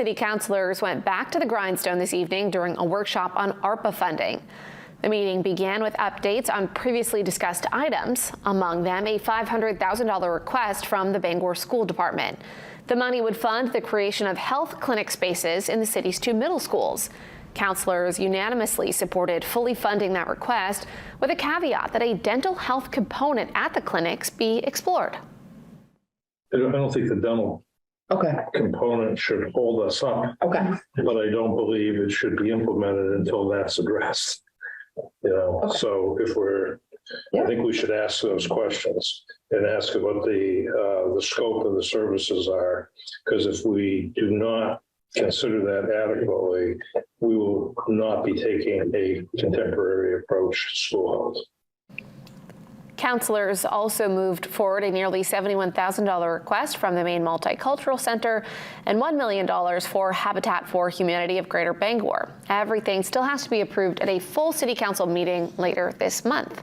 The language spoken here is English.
City Councilors went back to the grindstone this evening during a workshop on ARPA funding. The meeting began with updates on previously discussed items, among them a $500,000 request from the Bangor School Department. The money would fund the creation of health clinic spaces in the city's 2 middle schools. Councilors unanimously supported fully funding that request, with a caveat that a dental health component at the clinics be explored. I don't think the dental component should hold us up. But I don't believe it should be implemented until that's addressed. So if I think we should ask those questions and ask what the scope of the services are, because if we do not consider that adequately, we will not be taking a contemporary approach to school health. Councilors also moved forward a nearly $71,000 request from the Maine Multicultural Center and $1 million for Habitat for Humanity of Greater Bangor. Everything still has to be approved at a full City Council meeting later this month.